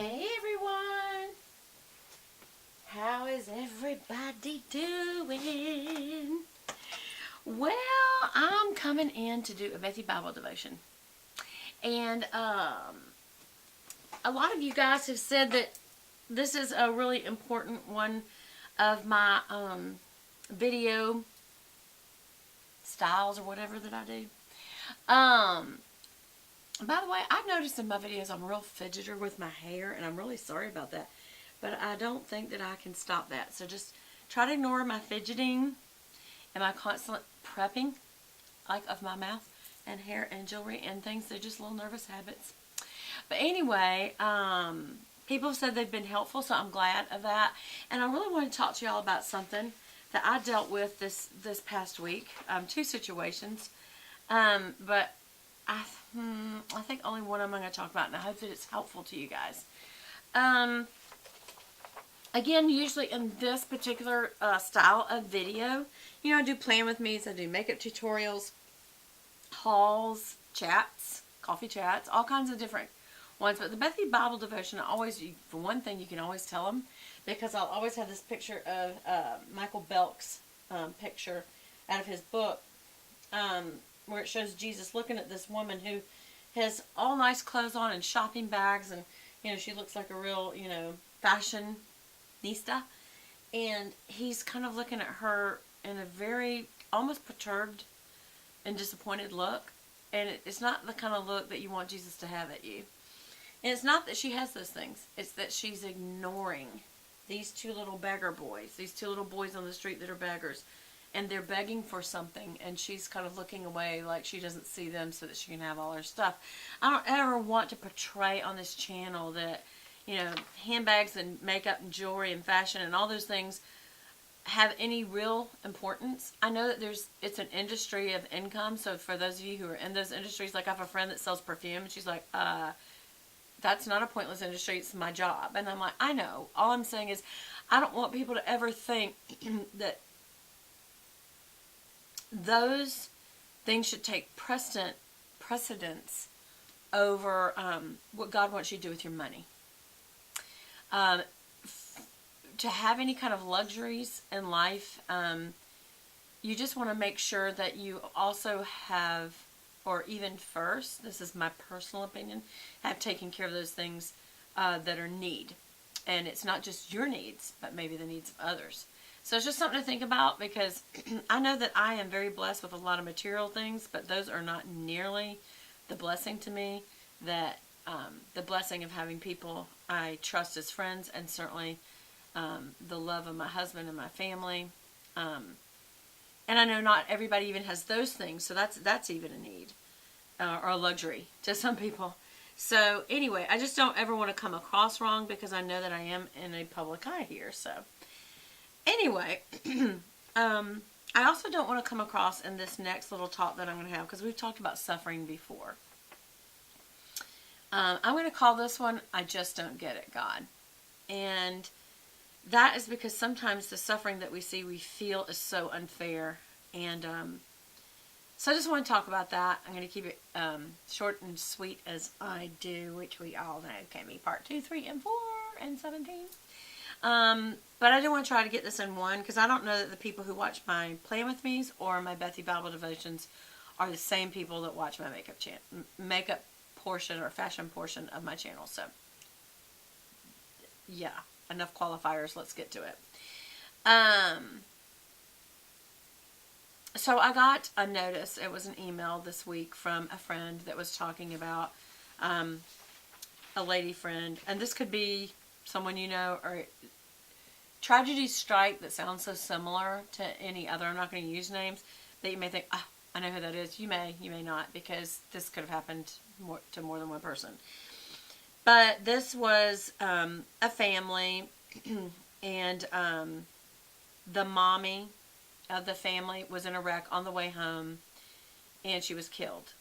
Hey everyone! How is everybody doing? Well, I'm coming in to do a Bethie Bible devotion. And a lot of you guys have said that this is a really important one of my video styles or whatever that I do. By the way, I've noticed in my videos I'm a real fidgeter with my hair, and I'm really sorry about that. But I don't think that I can stop that. So just try to ignore my fidgeting and my constant prepping, like of my mouth and hair and jewelry and things. They're just little nervous habits. But anyway, people have said they've been helpful, so I'm glad of that. And I really want to talk to y'all about something that I dealt with this past week. Two situations. But I think only one of them I'm going to talk about, and I hope that it's helpful to you guys. Again, usually in this particular style of video, you know, I do plan with me's, I do makeup tutorials, hauls, chats, coffee chats, all kinds of different ones. But the Bethie Bible devotion, for one thing, you can always tell them, because I'll always have this picture of Michael Belk's picture out of his book, where it shows Jesus looking at this woman who has all nice clothes on and shopping bags, and you know, she looks like a real, you know, fashionista, and he's kind of looking at her in a very almost perturbed and disappointed look. And it's not the kind of look that you want Jesus to have at you. And it's not that she has those things, it's that she's ignoring these two little beggar boys, these two little boys on the street that are beggars. And they're begging for something, and she's kind of looking away like she doesn't see them so that she can have all her stuff. I don't ever want to portray on this channel that, you know, handbags and makeup and jewelry and fashion and all those things have any real importance. I know that it's an industry of income, so for those of you who are in those industries, like I have a friend that sells perfume, and she's like, that's not a pointless industry, it's my job. And I'm like, I know. All I'm saying is I don't want people to ever think that those things should take precedence over what God wants you to do with your money. To have any kind of luxuries in life, you just want to make sure that you also have, or even first, this is my personal opinion, have taken care of those things that are need. And it's not just your needs, but maybe the needs of others. So it's just something to think about, because I know that I am very blessed with a lot of material things, but those are not nearly the blessing to me that the blessing of having people I trust as friends, and certainly the love of my husband and my family. And I know not everybody even has those things, so that's even a need or a luxury to some people. So anyway, I just don't ever want to come across wrong, because I know that I am in a public eye here. So anyway, I also don't want to come across in this next little talk that I'm going to have, because we've talked about suffering before. I'm going to call this one, I Just Don't Get It, God. And that is because sometimes the suffering that we see, we feel is so unfair. And so I just want to talk about that. I'm going to keep it short and sweet as I do, which we all know can be part 2, 3, and 4, and 17. But I do want to try to get this in one, because I don't know that the people who watch my Plan With Me's or my Bethie Bible devotions are the same people that watch my makeup portion or fashion portion of my channel. So yeah, enough qualifiers, let's get to it. So I got a notice, it was an email this week from a friend that was talking about a lady friend, and this could be someone you know, or tragedies strike that sound so similar to any other. I'm not going to use names, that you may think, oh, I know who that is. You may not, because this could have happened to more than one person. But this was a family, and the mommy of the family was in a wreck on the way home, and she was killed.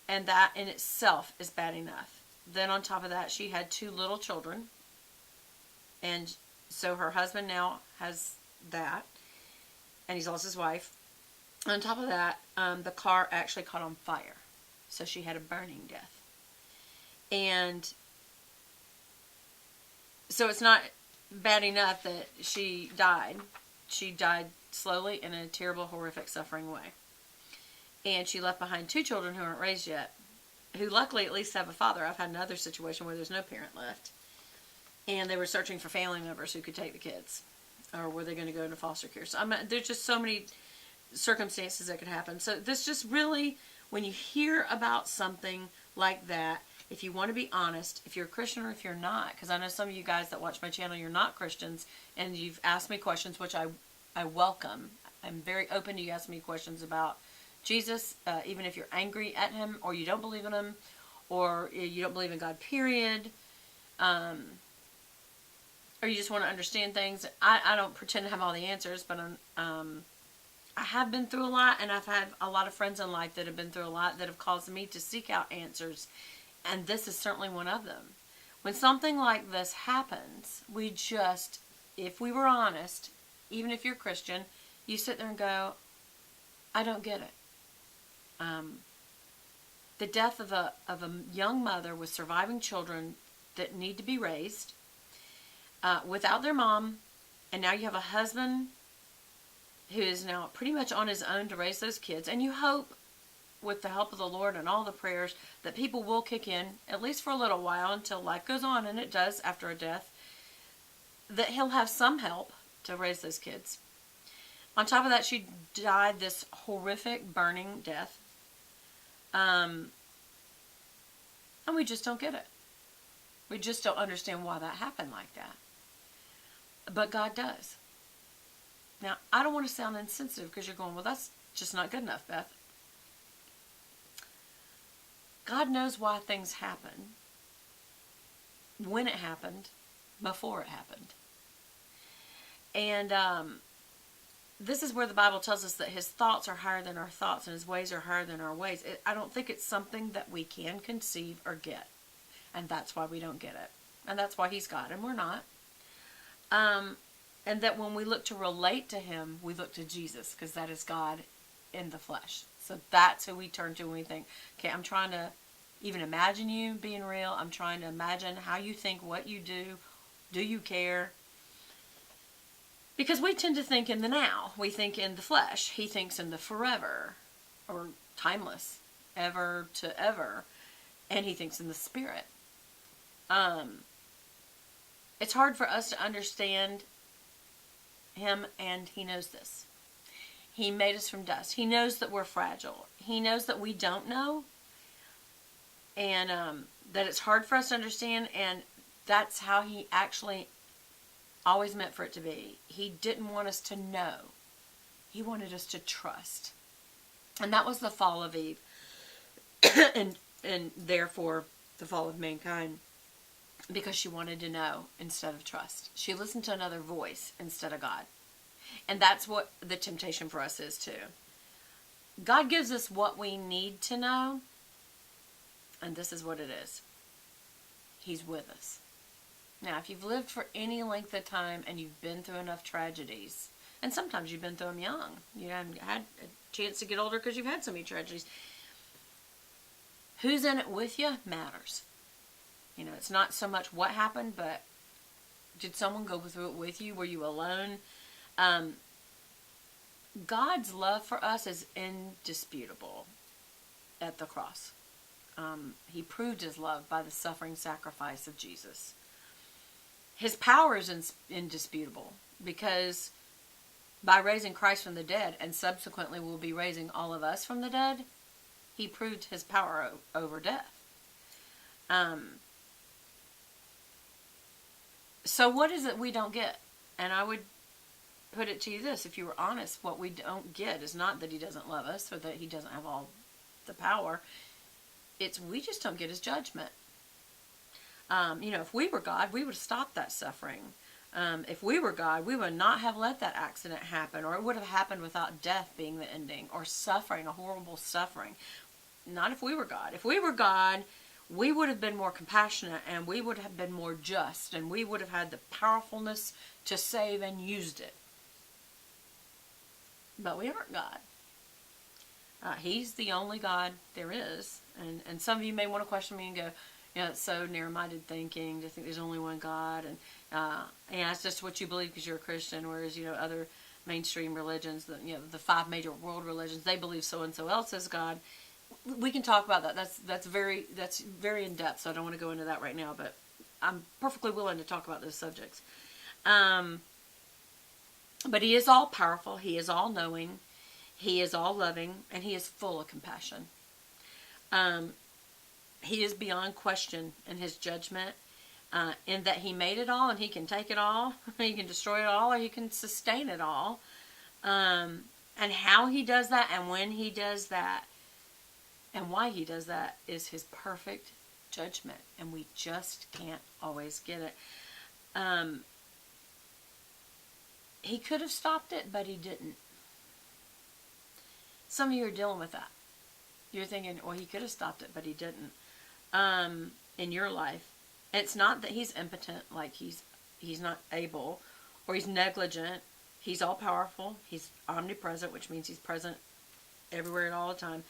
And that in itself is bad enough. Then on top of that, she had 2 little children, and so her husband now has that, and he's lost his wife. On top of that, the car actually caught on fire, so she had a burning death. And So it's not bad enough that she died. She died slowly in a terrible, horrific, suffering way. And she left behind 2 children who aren't raised yet, who luckily at least have a father. I've had another situation where there's no parent left. And they were searching for family members who could take the kids. Or were they going to go into foster care? So there's just so many circumstances that could happen. So this just really, when you hear about something like that, if you want to be honest, if you're a Christian or if you're not, because I know some of you guys that watch my channel, you're not Christians, and you've asked me questions, which I welcome. I'm very open to you asking me questions about Jesus, even if you're angry at him, or you don't believe in him, or you don't believe in God, period. Or you just want to understand things. I don't pretend to have all the answers, but I have been through a lot, and I've had a lot of friends in life that have been through a lot that have caused me to seek out answers, and this is certainly one of them. When something like this happens, we just, if we were honest, even if you're Christian, you sit there and go, I don't get it. The death of a young mother with surviving children that need to be raised without their mom, and now you have a husband who is now pretty much on his own to raise those kids, and you hope, with the help of the Lord and all the prayers, that people will kick in, at least for a little while, until life goes on, and it does after a death, that he'll have some help to raise those kids. On top of that, she died this horrific burning death. And we just don't get it. We just don't understand why that happened like that. But God does. Now, I don't want to sound insensitive, because you're going, well, that's just not good enough, Beth. God knows why things happen, when it happened, before it happened. And this is where the Bible tells us that his thoughts are higher than our thoughts, and his ways are higher than our ways. I don't think it's something that we can conceive or get. And that's why we don't get it. And that's why he's God and we're not. And that when we look to relate to him, we look to Jesus, because that is God in the flesh. So that's who we turn to when we think, okay, I'm trying to even imagine you being real. I'm trying to imagine how you think, what you do. Do you care? Because we tend to think in the now. We think in the flesh. He thinks in the forever, or timeless, ever to ever. And he thinks in the spirit. It's hard for us to understand him, and he knows this. He made us from dust. He knows that we're fragile. He knows that we don't know, and that it's hard for us to understand, and that's how he actually always meant for it to be. He didn't want us to know. He wanted us to trust. And that was the fall of Eve, and therefore the fall of mankind, because she wanted to know instead of trust. She listened to another voice instead of God. And that's what the temptation for us is too. God gives us what we need to know, and this is what it is. He's with us. Now, if you've lived for any length of time and you've been through enough tragedies, and sometimes you've been through them young, you haven't had a chance to get older because you've had so many tragedies, who's in it with you matters. You know, it's not so much what happened, but did someone go through it with you? Were you alone? God's love for us is indisputable at the cross. He proved his love by the suffering sacrifice of Jesus. His power is indisputable, because by raising Christ from the dead, and subsequently will be raising all of us from the dead, he proved his power over death. So what is it we don't get? And I would put it to you this, if you were honest, what we don't get is not that he doesn't love us or that he doesn't have all the power. It's we just don't get his judgment. If we were God, we would have stopped that suffering. If we were God, we would not have let that accident happen, or it would have happened without death being the ending, or suffering, a horrible suffering. Not if we were God. If we were God, we would have been more compassionate, and we would have been more just, and we would have had the powerfulness to save and used it. But we aren't God. He's the only God there is. And some of you may want to question me and go, You know, it's so narrow-minded thinking to think there's only one God, and it's just what you believe because you're a Christian. Whereas other mainstream religions, the five major world religions, they believe so and so else is God. We can talk about that. That's very in depth. So I don't want to go into that right now, but I'm perfectly willing to talk about those subjects. But He is all powerful. He is all knowing. He is all loving, and He is full of compassion. He is beyond question in His judgment, in that He made it all and He can take it all. He can destroy it all, or He can sustain it all. And how He does that, and when He does that, and why He does that, is His perfect judgment. And we just can't always get it. He could have stopped it, but He didn't. Some of you are dealing with that. You're thinking, well, He could have stopped it, but He didn't. In your life. And it's not that He's impotent, like He's not able, or He's negligent. He's all powerful. He's omnipresent, which means He's present everywhere and all the time.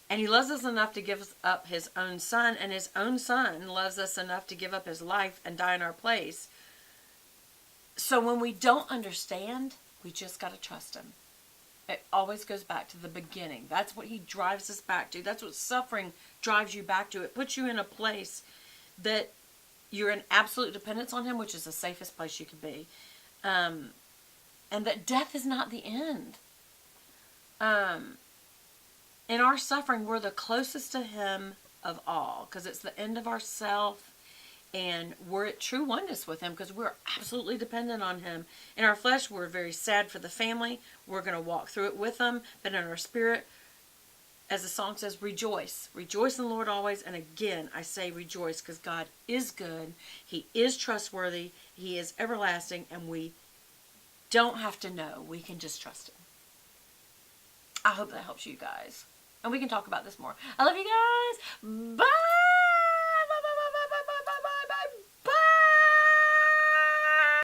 And He loves us enough to give up His own Son, and His own Son loves us enough to give up His life and die in our place. So when we don't understand, we just got to trust Him. It always goes back to the beginning. That's what He drives us back to. That's what suffering drives you back to. It puts you in a place that you're in absolute dependence on Him, which is the safest place you could be. And that death is not the end. In our suffering, we're the closest to Him of all, because it's the end of ourself. And we're at true oneness with Him because we're absolutely dependent on Him. In our flesh, we're very sad for the family. We're going to walk through it with them. But in our spirit, as the song says, rejoice. Rejoice in the Lord always. And again, I say rejoice because God is good. He is trustworthy. He is everlasting. And we don't have to know. We can just trust Him. I hope that helps you guys. And we can talk about this more. I love you guys. Bye.